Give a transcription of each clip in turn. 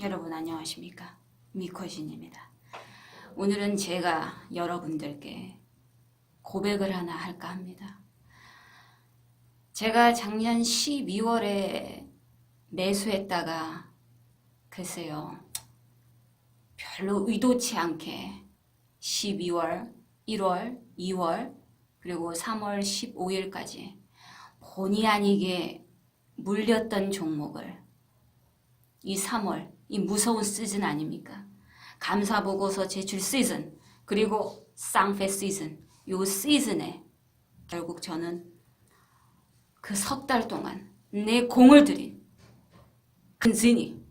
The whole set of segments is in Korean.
여러분 안녕하십니까? 미코진입니다. 오늘은 제가 여러분들께 고백을 하나 할까 합니다. 제가 작년 12월에 매수했다가 글쎄요 별로 의도치 않게 12월, 1월, 2월 그리고 3월 15일까지 본의 아니게 물렸던 종목을 이 3월 이 무서운 시즌 아닙니까? 감사보고서 제출 시즌 그리고 쌍페 시즌 요 시즌에 결국 저는 그 석 달 동안 내 공을 들인 근진이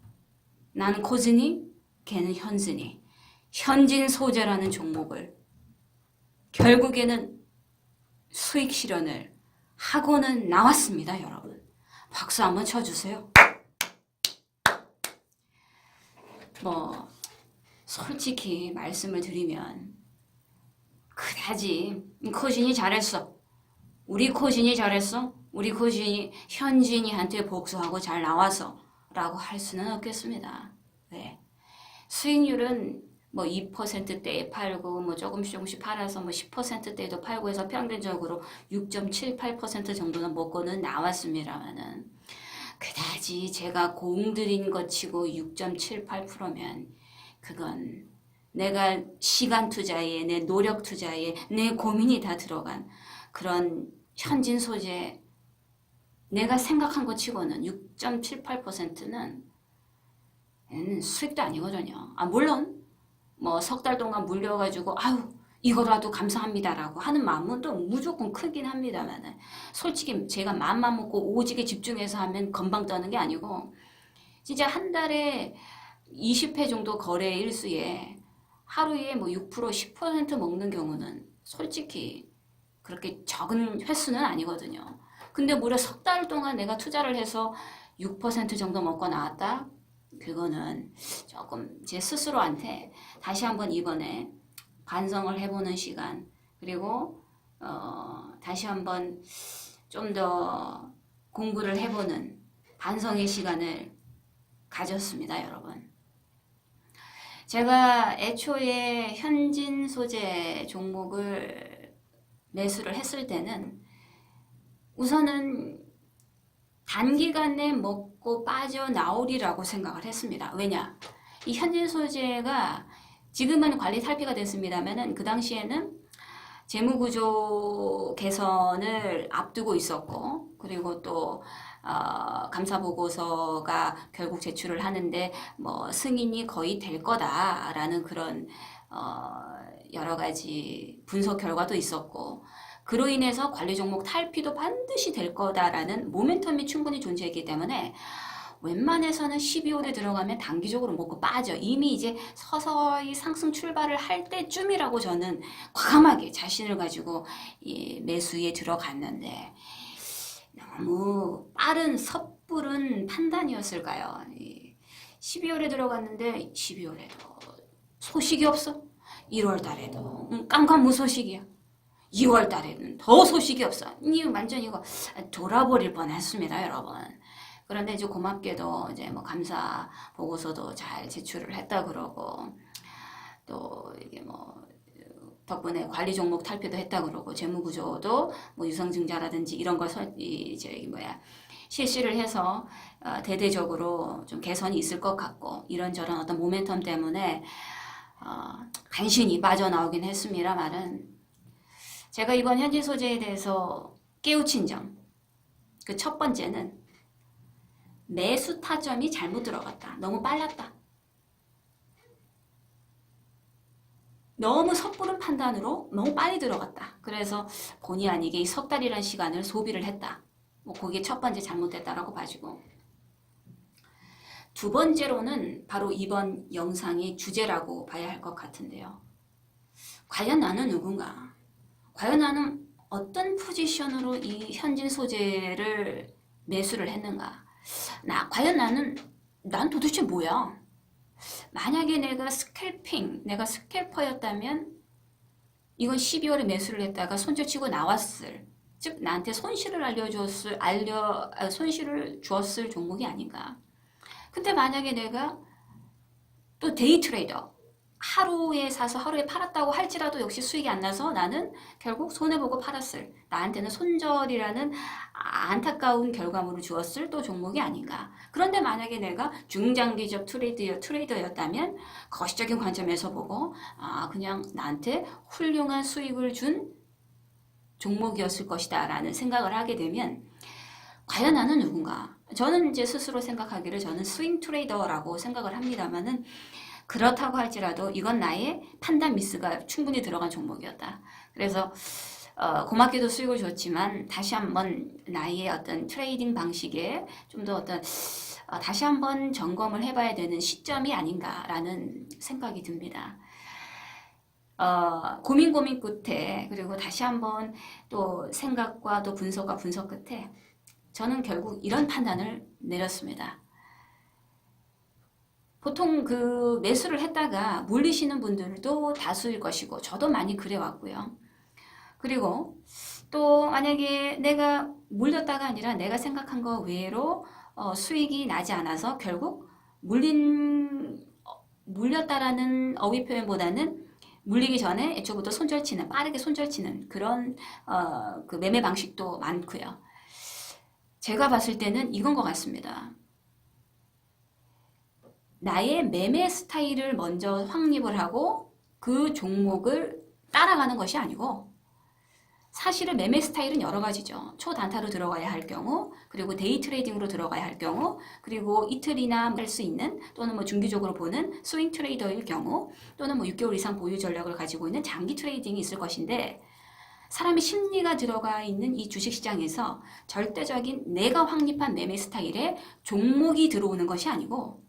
나는 코진이 걔는 현진이 현진 소재라는 종목을 결국에는 수익 실현을 하고는 나왔습니다. 여러분 박수 한번 쳐주세요. 솔직히 말씀을 드리면 그다지 코진이 잘했어. 우리 코진이 잘했어. 우리 코진이 현진이한테 복수하고 잘 나와서 라고 할 수는 없겠습니다. 왜? 수익률은 2%대에 팔고 조금씩 팔아서 10%대에도 팔고 해서 평균적으로 6.78% 정도는 먹고는 나왔습니다만은 그다지 제가 공들인 것 치고 6.78%면 그건 내가 시간 투자에 내 노력 투자에 내 고민이 다 들어간 그런 현진 소재 내가 생각한 것 치고는 6.78%는 수익도 아니거든요. 물론 석 달 동안 물려가지고 아유 이거라도 감사합니다라고 하는 마음은 또 무조건 크긴 합니다만 솔직히 제가 마음만 먹고 오직에 집중해서 하면 금방 떠는 게 아니고 진짜 한 달에 20회 정도 거래 일수에 하루에 6% 10% 먹는 경우는 솔직히 그렇게 적은 횟수는 아니거든요. 근데 무려 석 달 동안 내가 투자를 해서 6% 정도 먹고 나왔다? 그거는 조금 제 스스로한테 다시 한번 이번에 반성을 해보는 시간 그리고 다시 한번 좀 더 공부를 해보는 반성의 시간을 가졌습니다. 여러분 제가 애초에 현진 소재 종목을 매수를 했을 때는 우선은 단기간에 먹고 빠져나오리라고 생각을 했습니다. 왜냐? 이 현진 소재가 지금은 관리 탈피가 됐습니다만은 그 당시에는 재무구조 개선을 앞두고 있었고 그리고 또 감사보고서가 결국 제출을 하는데 승인이 거의 될 거다라는 그런 여러 가지 분석 결과도 있었고 그로 인해서 관리 종목 탈피도 반드시 될 거다라는 모멘텀이 충분히 존재했기 때문에 웬만해서는 12월에 들어가면 단기적으로 먹고 빠져. 이미 이제 서서히 상승 출발을 할 때쯤이라고 저는 과감하게 자신을 가지고 매수에 들어갔는데 너무 빠른 섣부른 판단이었을까요? 12월에 들어갔는데 12월에도 소식이 없어. 1월 달에도 깜깜무소식이야. 2월 달에는 더 소식이 없어. 완전 이거 돌아버릴 뻔했습니다, 여러분. 그런데 이제 고맙게도 이제 감사 보고서도 잘 제출을 했다 그러고 또 이게 덕분에 관리 종목 탈피도 했다 그러고 재무구조도 유상증자라든지 이런 걸 실시를 해서 대대적으로 좀 개선이 있을 것 같고 이런저런 어떤 모멘텀 때문에 간신히 빠져나오긴 했습니다만은 제가 이번 현진 소재에 대해서 깨우친 점 그 첫 번째는 매수 타점이 잘못 들어갔다. 너무 빨랐다. 너무 섣부른 판단으로 너무 빨리 들어갔다. 그래서 본의 아니게 이 석 달이라는 시간을 소비를 했다. 그게 첫 번째 잘못됐다라고 봐주고 두 번째로는 바로 이번 영상의 주제라고 봐야 할 것 같은데요. 과연 나는 누군가? 과연 나는 어떤 포지션으로 이 현진 소재를 매수를 했는가? 과연 난 도대체 뭐야? 만약에 내가 내가 스캘퍼였다면 이건 12월에 매수를 했다가 손절치고 나왔을, 즉 나한테 손실을 손실을 주었을 종목이 아닌가? 근데 만약에 내가 또 데이 트레이더. 하루에 사서 하루에 팔았다고 할지라도 역시 수익이 안 나서 나는 결국 손해보고 팔았을, 나한테는 손절이라는 안타까운 결과물을 주었을 또 종목이 아닌가. 그런데 만약에 내가 중장기적 트레이더였다면 거시적인 관점에서 보고 그냥 나한테 훌륭한 수익을 준 종목이었을 것이다 라는 생각을 하게 되면 과연 나는 누군가? 저는 이제 스스로 생각하기를 저는 스윙 트레이더라고 생각을 합니다만은, 그렇다고 할지라도 이건 나의 판단 미스가 충분히 들어간 종목이었다. 그래서 고맙게도 수익을 줬지만 다시 한번 나의 어떤 트레이딩 방식에 좀 더 어떤 다시 한번 점검을 해봐야 되는 시점이 아닌가라는 생각이 듭니다. 고민 끝에, 그리고 다시 한번 또 생각과 또 분석과 분석 끝에 저는 결국 이런 판단을 내렸습니다. 보통 그 매수를 했다가 물리시는 분들도 다수일 것이고 저도 많이 그래왔고요. 그리고 또 만약에 내가 물렸다가 아니라 내가 생각한 거 외로 수익이 나지 않아서 결국 물렸다라는 어휘 표현보다는 물리기 전에 애초부터 손절치는, 빠르게 손절치는 그런 그 매매 방식도 많고요. 제가 봤을 때는 이건 것 같습니다. 나의 매매 스타일을 먼저 확립을 하고 그 종목을 따라가는 것이 아니고, 사실은 매매 스타일은 여러 가지죠. 초단타로 들어가야 할 경우, 그리고 데이 트레이딩으로 들어가야 할 경우, 그리고 이틀이나 할 수 있는, 또는 뭐 중기적으로 보는 스윙 트레이더일 경우, 또는 뭐 6개월 이상 보유 전략을 가지고 있는 장기 트레이딩이 있을 것인데, 사람의 심리가 들어가 있는 이 주식시장에서 절대적인 내가 확립한 매매 스타일에 종목이 들어오는 것이 아니고,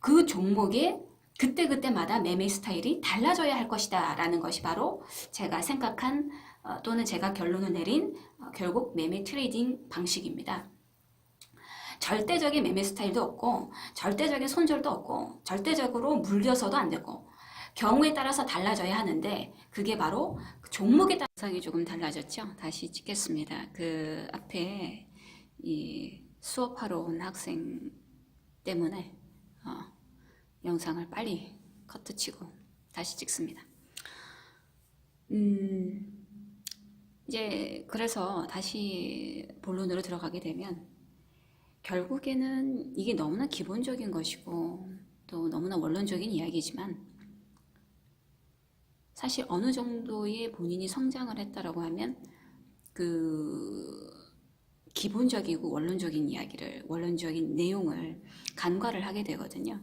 그 종목의 그때그때마다 매매 스타일이 달라져야 할 것이다 라는 것이 바로 제가 생각한 또는 제가 결론을 내린 결국 매매 트레이딩 방식입니다. 절대적인 매매 스타일도 없고 절대적인 손절도 없고 절대적으로 물려서도 안 되고, 경우에 따라서 달라져야 하는데 그게 바로 그 종목에 따라 영상이 조금 달라졌죠. 다시 찍겠습니다. 그 앞에 이 수업하러 온 학생 때문에 영상을 빨리 커트치고 다시 찍습니다. 이제 그래서 다시 본론으로 들어가게 되면 결국에는 이게 너무나 기본적인 것이고 또 너무나 원론적인 이야기지만, 사실 어느 정도의 본인이 성장을 했다라고 하면 그 기본적이고 원론적인 이야기를, 원론적인 내용을 간과를 하게 되거든요.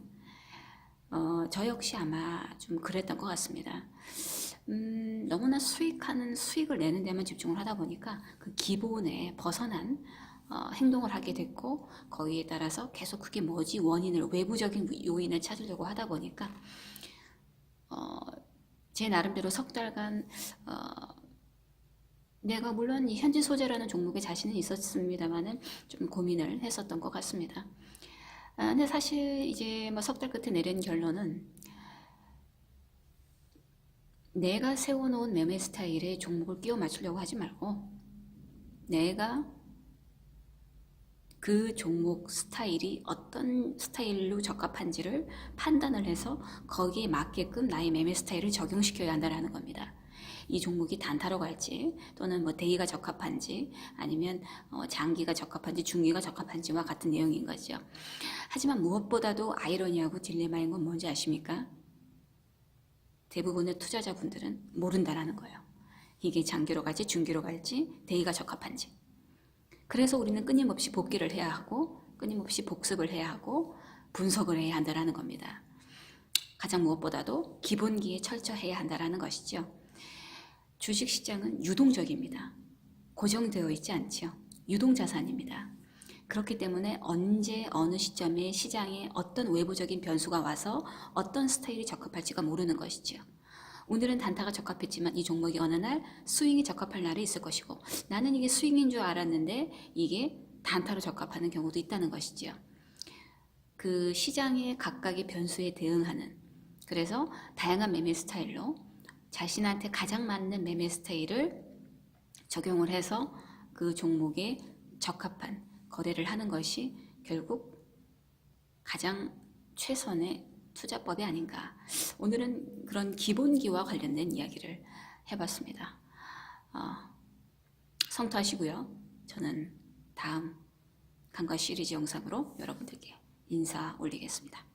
저 역시 아마 좀 그랬던 것 같습니다. 너무나 수익을 내는 데만 집중을 하다 보니까 그 기본에 벗어난 행동을 하게 됐고, 거기에 따라서 계속 그게 뭐지 원인을, 외부적인 요인을 찾으려고 하다 보니까 제 나름대로 석 달간 내가 물론 이 현진 소재라는 종목에 자신은 있었습니다만은 좀 고민을 했었던 것 같습니다. 근데 사실 이제 뭐 석 달 끝에 내린 결론은, 내가 세워놓은 매매 스타일에 종목을 끼워 맞추려고 하지 말고 내가 그 종목 스타일이 어떤 스타일로 적합한지를 판단을 해서 거기에 맞게끔 나의 매매 스타일을 적용시켜야 한다는 겁니다. 이 종목이 단타로 갈지 또는 뭐 데이가 적합한지 아니면 장기가 적합한지 중기가 적합한지와 같은 내용인 거죠. 하지만 무엇보다도 아이러니하고 딜레마인 건 뭔지 아십니까? 대부분의 투자자분들은 모른다라는 거예요. 이게 장기로 갈지 중기로 갈지 데이가 적합한지. 그래서 우리는 끊임없이 복기를 해야 하고 끊임없이 복습을 해야 하고 분석을 해야 한다는 겁니다. 가장 무엇보다도 기본기에 철저해야 한다는 것이죠. 주식시장은 유동적입니다. 고정되어 있지 않죠. 유동자산입니다. 그렇기 때문에 언제 어느 시점에 시장에 어떤 외부적인 변수가 와서 어떤 스타일이 적합할지가 모르는 것이죠. 오늘은 단타가 적합했지만 이 종목이 어느 날 스윙이 적합할 날이 있을 것이고, 나는 이게 스윙인 줄 알았는데 이게 단타로 적합하는 경우도 있다는 것이죠. 그 시장의 각각의 변수에 대응하는, 그래서 다양한 매매 스타일로 자신한테 가장 맞는 매매 스타일을 적용을 해서 그 종목에 적합한 거래를 하는 것이 결국 가장 최선의 투자법이 아닌가. 오늘은 그런 기본기와 관련된 이야기를 해봤습니다. 성투하시고요. 저는 다음 강과 시리즈 영상으로 여러분들께 인사 올리겠습니다.